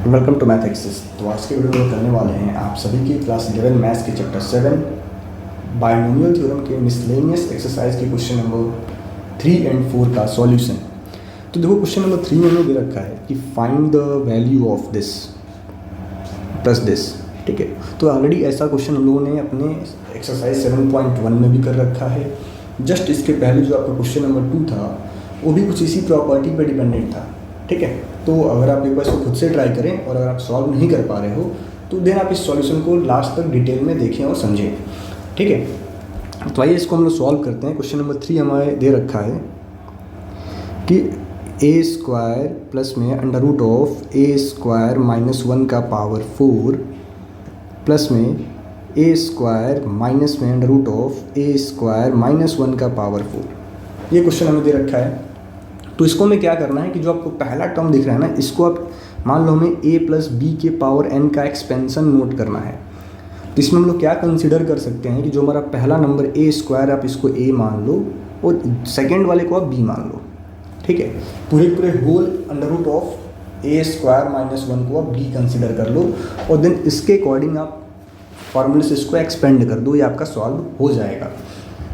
Welcome to math access. तो आज के वीडियो में करने वाले हैं आप सभी की क्लास 11 मैथ्स के चैप्टर 7 बायनोमियल थ्योरम के मिसलेनियस एक्सरसाइज के क्वेश्चन नंबर 3 और 4 का सॉल्यूशन। तो देखो क्वेश्चन नंबर 3 में दे रखा है कि find the value of this plus this. ठीक है, तो ऑलरेडी ऐसा क्वेश्चन हम लोगों ने अपने एक्सरसाइज 7.1 में भी कर रखा है। जस्ट इसके पहले जो आपका क्वेश्चन नंबर 2 था वो भी कुछ इसी प्रॉपर्टी पर डिपेंडेंट था। ठीक है, तो अगर आप एक बार इसको खुद से ट्राई करें और अगर आप सॉल्व नहीं कर पा रहे हो तो देन आप इस सॉल्यूशन को लास्ट तक डिटेल में देखें और समझें। ठीक है, तो आइए इसको हम लोग सॉल्व करते हैं। क्वेश्चन नंबर 3 हमारे दे रखा है कि ए स्क्वायर प्लस में under root of A square minus 1 का पावर 4 प्लस में ए स्क्वायर माइनस में under root of A square minus 1 का पावर 4। ये क्वेश्चन हमें दे रखा है। तो इसको हमें क्या करना है कि जो आपको पहला टर्म दिख रहा है ना, इसको आप मान लो हमें a प्लस बी के पावर n का एक्सपेंशन नोट करना है। तो इसमें हम लोग क्या कंसिडर कर सकते हैं कि जो हमारा पहला नंबर a स्क्वायर आप इसको a मान लो और सेकेंड वाले को आप b मान लो। ठीक है, पूरे whole under root of a square minus 1 को आप b कंसिडर कर लो और देन इसके अकॉर्डिंग आप फॉर्मूले से इसको एक्सपेंड कर दो, ये आपका सॉल्व हो जाएगा।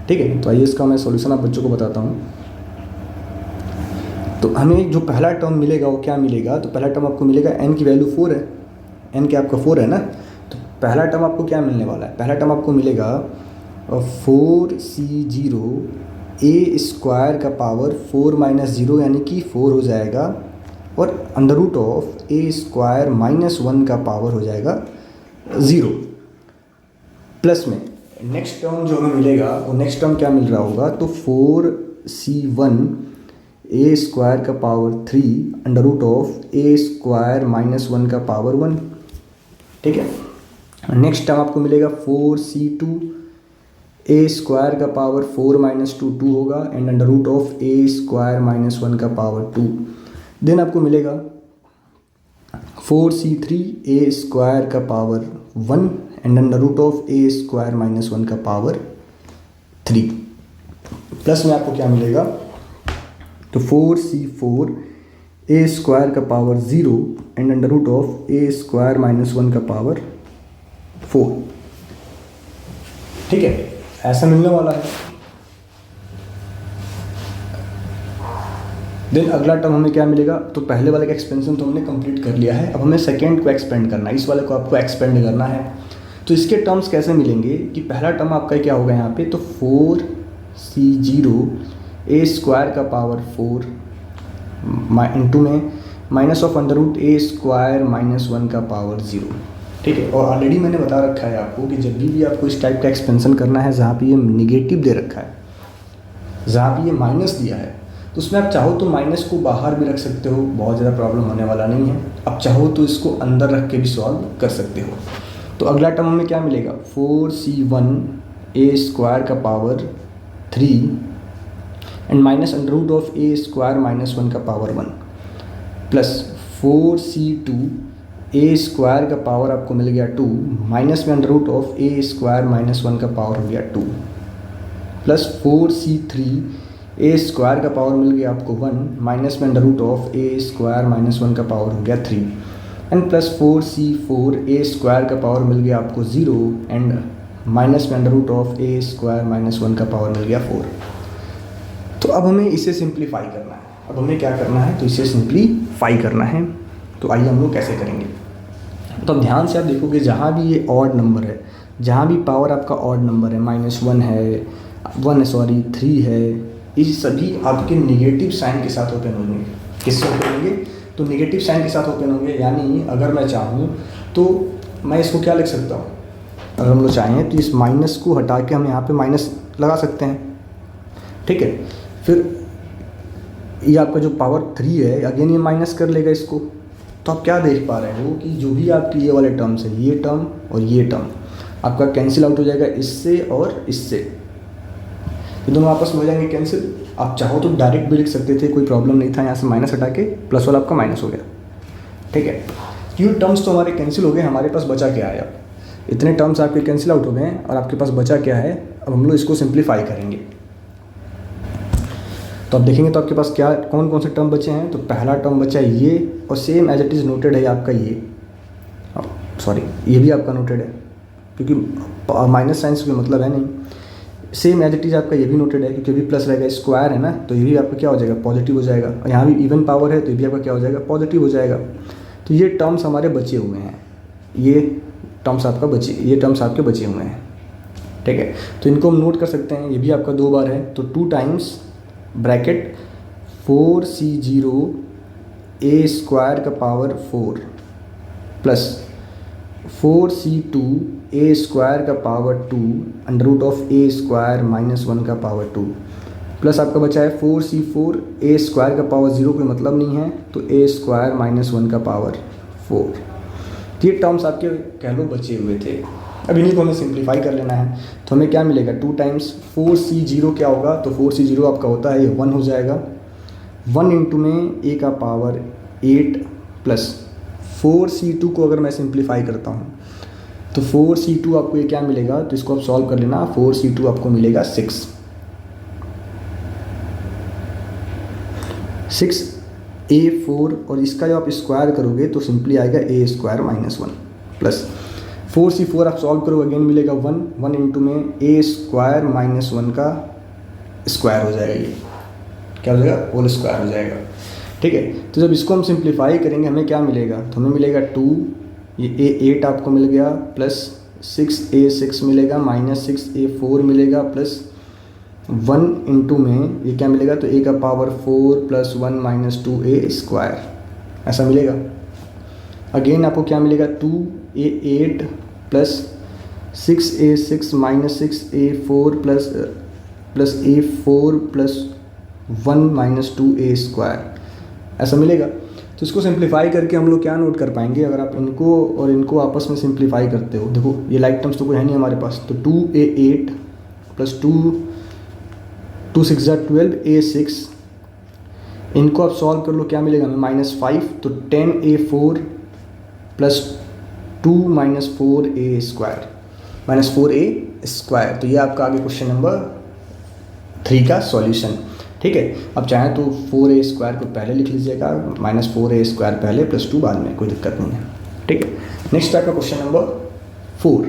ठीक है, तो आइए इसका मैं सॉल्यूशन आप बच्चों को बताता हूँ। तो हमें जो पहला टर्म मिलेगा वो क्या मिलेगा, तो पहला टर्म आपको मिलेगा n की वैल्यू 4 है, n के आपका 4 है ना। तो पहला टर्म आपको क्या मिलने वाला है, पहला टर्म आपको मिलेगा 4c0 a स्क्वायर का पावर 4 माइनस 0 यानी कि 4 हो जाएगा और under root of a square minus 1 का पावर हो जाएगा 0 प्लस में नेक्स्ट टर्म जो हमें मिलेगा वो नेक्स्ट टर्म क्या मिल रहा होगा, तो 4c1 ए स्क्वायर का power 3 under root of A square minus 1 का पावर 1। ठीक है, नेक्स्ट टर्म आपको मिलेगा 4c2 ए स्क्वायर का पावर 4 माइनस 2 होगा and under root of A square minus 1 का पावर 2। देन आपको मिलेगा 4c3 ए स्क्वायर का power 1 and under root of A square minus 1 का पावर 3 प्लस में आपको क्या मिलेगा, तो 4c4 ए स्क्वायर का power 0 and under root of A square minus 1 का पावर 4। ठीक है, ऐसा मिलने वाला है। देन अगला टर्म हमें क्या मिलेगा, तो पहले वाले का एक्सपेंशन तो हमने कंप्लीट कर लिया है, अब हमें सेकेंड को एक्सपेंड करना है, इस वाले को आपको एक्सपेंड करना है। तो इसके टर्म्स कैसे मिलेंगे कि पहला टर्म आपका क्या होगा यहाँ पे, तो 4c0 ए स्क्वायर का पावर 4 इंटू में minus of under root a square minus 1 का पावर 0। ठीक है, और ऑलरेडी मैंने बता रखा है आपको कि जब भी आपको इस टाइप का एक्सपेंशन करना है जहाँ पे ये निगेटिव दे रखा है, जहाँ पे ये माइनस दिया है, तो उसमें आप चाहो तो माइनस को बाहर भी रख सकते हो, बहुत ज़्यादा प्रॉब्लम होने वाला नहीं है। आप चाहो तो इसको अंदर रख के भी सॉल्व कर सकते हो। तो अगला टर्म में क्या मिलेगा, 4c1 ए स्क्वायर का power 3 and minus under root of A square minus 1 का पावर 1 प्लस 4c2 ए स्क्वायर का पावर आपको मिल गया 2 माइनस में under root of A square minus 1 का पावर हो गया 2 प्लस 4c3 ए स्क्वायर का पावर मिल गया आपको 1 माइनस में under root of A square minus 1 का पावर हो गया 3 and plus 4c4 A square का पावर मिल गया आपको 0 एंड माइनस में under root of A square minus 1 का पावर मिल गया 4। तो अब हमें इसे सिंप्लीफाई करना है, अब हमें क्या करना है, तो इसे सिंप्लीफाई करना है। तो आइए हम लोग कैसे करेंगे। तो अब ध्यान से आप देखोगे जहाँ भी ये ऑड नंबर है, जहाँ भी पावर आपका ऑड नंबर है, -1 है, 3 है, ये सभी आपके नेगेटिव साइन के साथ ओपन होंगे। किससे ओपन होंगे, तो नेगेटिव साइन के साथ ओपन होंगे। यानी अगर मैं चाहूँ तो मैं इसको क्या लिख सकता हूँ, अगर हम लोग चाहें तो इस माइनस को हटा के हम यहाँ पे माइनस लगा सकते हैं। ठीक है, फिर ये आपका जो पावर 3 है अगेन ये माइनस कर लेगा इसको। तो आप क्या देख पा रहे हो कि जो भी आपके ये वाले टर्म्स है, ये टर्म और ये टर्म आपका कैंसिल आउट हो जाएगा इससे और इससे, ये दोनों आपस में हो जाएंगे कैंसिल। आप चाहो तो डायरेक्ट भी लिख सकते थे, कोई प्रॉब्लम नहीं था, यहाँ से माइनस हटा के प्लस वाला आपका माइनस हो गया। ठीक है, ये टर्म्स तो हमारे कैंसिल हो गए, हमारे पास बचा क्या है, अब इतने टर्म्स आपके कैंसिल आउट हो गए हैं और आपके पास बचा क्या है, अब हम लोग इसको सिंप्लीफाई करेंगे। तो तो आप देखेंगे तो आपके पास क्या कौन कौन से टर्म बचे हैं। तो पहला टर्म बचा है ये, और same as it is noted है आपका ये, सॉरी ये भी आपका नोटेड है क्योंकि माइनस साइन से कोई मतलब है नहीं। सेम एज इट इज़ आपका ये भी नोटेड है क्योंकि भी प्लस रहेगा, स्क्वायर है ना, तो ये भी आपका क्या हो जाएगा, पॉजिटिव हो जाएगा। और यहाँ भी इवन पावर है तो ये भी आपका क्या हो जाएगा, पॉजिटिव हो जाएगा। तो ये टर्म्स हमारे बचे हुए हैं, ये टर्म्स आपके बचे हुए हैं। ठीक है, तो इनको हम नोट कर सकते हैं। ये भी आपका 2 बार है, तो 2 times bracket 4c0 a square का power 4 plus 4c2 a square का power 2 under root of a square minus 1 का पावर 2 प्लस आपका बचा है 4c4 a स्क्वायर का पावर 0 कोई मतलब नहीं है, तो a स्क्वायर माइनस 1 का पावर 4। ये टर्म्स आपके कह लो बचे हुए थे। अब इन्हीं को हमें सिंप्लीफाई कर लेना है। तो हमें क्या मिलेगा, 2 टाइम्स 4c0 क्या होगा, तो 4c0 आपका होता है ये 1 हो जाएगा। 1 इंटू में a का पावर 8 प्लस 4c2 को अगर मैं सिंप्लीफाई करता हूँ तो 4c2 आपको ये क्या मिलेगा, तो इसको आप सॉल्व कर लेना। 4c2 आपको मिलेगा 6a4 और इसका जब आप स्क्वायर करोगे तो सिंपली आएगा a square minus 1 plus 4c4 आप सॉल्व करोगे अगेन मिलेगा 1 इंटू में a स्क्वायर माइनस 1 का स्क्वायर हो जाएगा, ये क्या हो जाएगा, होल स्क्वायर हो जाएगा। ठीक है, तो जब इसको हम सिंप्लीफाई करेंगे हमें क्या मिलेगा, तो हमें मिलेगा 2, ये a8 आपको मिल गया प्लस 6a6 मिलेगा माइनस 6a4 मिलेगा प्लस 1 इंटू में ये क्या मिलेगा, तो a का power 4 plus 1 minus 2a square ऐसा मिलेगा। अगेन आपको क्या मिलेगा, 2a8 plus 6a6 minus 6a4 plus a4 plus 1 minus 2a square ऐसा मिलेगा। तो इसको सिंप्लीफाई करके हम लोग क्या नोट कर पाएंगे, अगर आप इनको और इनको आपस में सिंप्लीफाई करते हो, देखो ये लाइक टर्म्स तो कोई है नहीं हमारे पास, तो 2a8 प्लस 2 6 12 a6 इनको आप सॉल्व कर लो क्या मिलेगा हमें -5, तो 10a4 plus 2 minus 4a square. तो ये आपका आगे क्वेश्चन नंबर 3 का सॉल्यूशन। ठीक है, अब चाहें तो 4a स्क्वायर को पहले लिख लीजिएगा, -4a स्क्वायर पहले प्लस 2 बाद में, कोई दिक्कत नहीं है। ठीक है, नेक्स्ट आपका क्वेश्चन नंबर 4।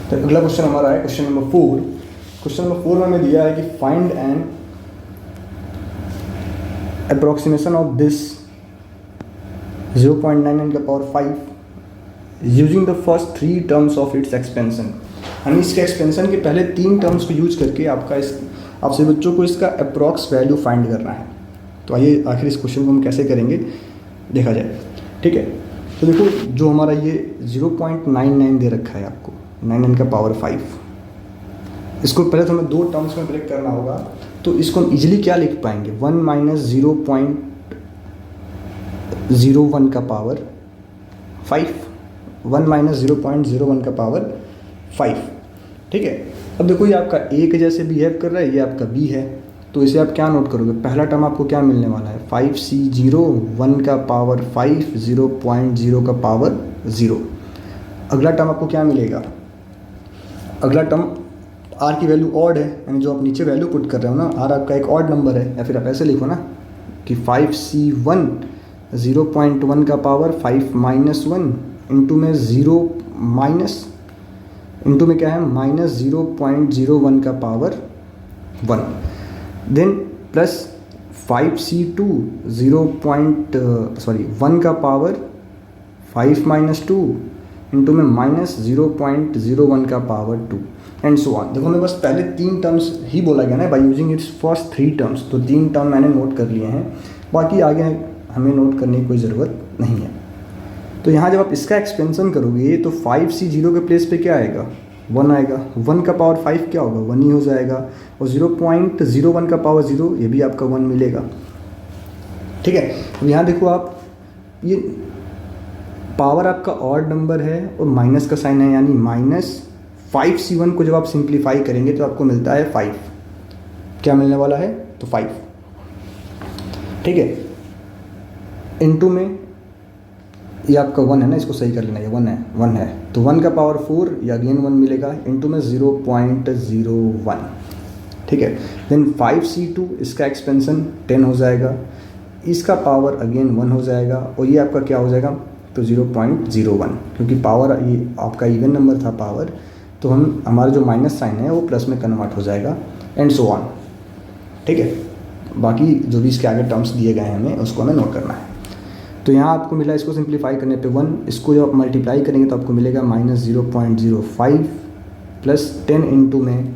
तो अगला क्वेश्चन हमारा है क्वेश्चन नंबर 4। क्वेश्चन नंबर 4 में हमें दिया है कि find an approximation of this 0.99 का power 5 using the first 3 terms of its expansion. हम इसके एक्सपेंशन के पहले 3 टर्म्स को यूज करके आपसे बच्चों को इसका अप्रॉक्स वैल्यू फाइंड करना है। तो आइए आखिर इस क्वेश्चन को हम कैसे करेंगे देखा जाए। ठीक है, तो देखो जो हमारा ये 0.99 दे रखा है आपको, 99 का पावर 5, इसको पहले तो हमें 2 टर्म्स में ब्रेक करना होगा। तो इसको हम इजीली क्या लिख पाएंगे, 1 माइनस 0.01 का पावर 5, 1 माइनस 0.01 का पावर 5। ठीक है, अब देखो ये आपका a के जैसे बिहेव कर रहा है, ये आपका b है, तो इसे आप क्या नोट करोगे, पहला टर्म आपको क्या मिलने वाला है, 5c0 1 का पावर 5 0.0 का पावर 0। अगला टर्म आपको क्या मिलेगा, अगला टर्म r की वैल्यू ऑड है, यानी जो आप नीचे वैल्यू पुट कर रहे हो ना, r आपका एक ऑड नंबर है, या फिर आप ऐसे लिखो ना कि 5c1 0.1 का पावर 5 माइनस 1 इंटू में 0 माइनस इंटू में क्या है -0.01 का पावर 1, देन प्लस 5c2 1 का पावर 5 माइनस 2 इंटू में -0.01 का पावर 2 एंड सो ऑन। देखो मैं बस पहले 3 टर्म्स ही बोला गया ना, by using its first 3 terms, तो 3 टर्म मैंने नोट कर लिए हैं, बाकी आगे हमें नोट करने की कोई ज़रूरत नहीं है। तो यहाँ जब आप इसका एक्सपेंशन करोगे तो 5c0 के प्लेस पे क्या आएगा, 1 आएगा, 1 का पावर 5 क्या होगा, 1 ही हो जाएगा, और 0.01 का पावर 0 ये भी आपका 1 मिलेगा। ठीक है, तो यहाँ देखो आप ये पावर आपका ऑड नंबर है और माइनस का साइन है, यानी -5c1 को जब आप सिंप्लीफाई करेंगे तो आपको मिलता है 5, क्या मिलने वाला है, तो 5। ठीक है, इनटू में ये आपका 1 है ना, इसको सही कर लेना, ये 1 है तो 1 का पावर 4, ये अगेन 1 मिलेगा, इंटू में 0.01, ठीक है। देन 5C2 इसका एक्सपेंसन 10 हो जाएगा, इसका पावर अगेन 1 हो जाएगा, और ये आपका क्या हो जाएगा, तो 0.01, क्योंकि पावर ये आपका इवन नंबर था पावर, तो हमारा जो माइनस साइन है वो प्लस में कन्वर्ट हो जाएगा, एंड सो ऑन, ठीक है। बाकी जो भी इसके आगे टर्म्स दिए गए हैं हमें उसको हमें नोट करना है। तो यहाँ आपको मिला, इसको सिंप्लीफाई करने पे 1, इसको जब आप मल्टीप्लाई करेंगे तो आपको मिलेगा -0.05 प्लस 10 इंटू में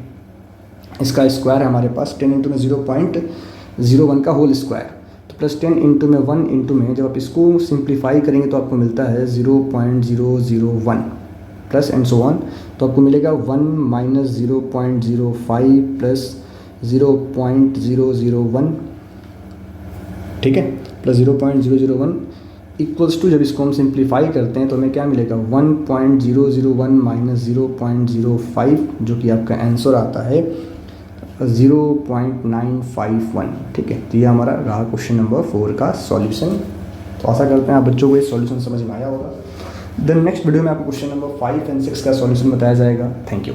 इसका स्क्वायर है हमारे पास, 10 इंटू में 0.01 का होल स्क्वायर, तो प्लस 10 इंटू में 1 इंटू में जब आप इसको सिंप्लीफाई करेंगे तो आपको मिलता है 0.001 प्लस एंड सो ऑन, तो आपको मिलेगा 1 माइनस 0.05 प्लस 0.001, ठीक है, प्लस 0.001 इक्वल्स टू, जब इसको हम सिंप्लीफाई करते हैं तो हमें क्या मिलेगा, 1.001 माइनस 0.05, जो कि आपका आंसर आता है 0.951, ठीक है। तो ये हमारा रहा क्वेश्चन नंबर 4 का सॉल्यूशन। तो आशा करते हैं आप बच्चों को ये सॉल्यूशन समझ में आया होगा। देन नेक्स्ट वीडियो में आपको क्वेश्चन नंबर 5 एंड 6 का सॉल्यूशन बताया जाएगा। Thank you.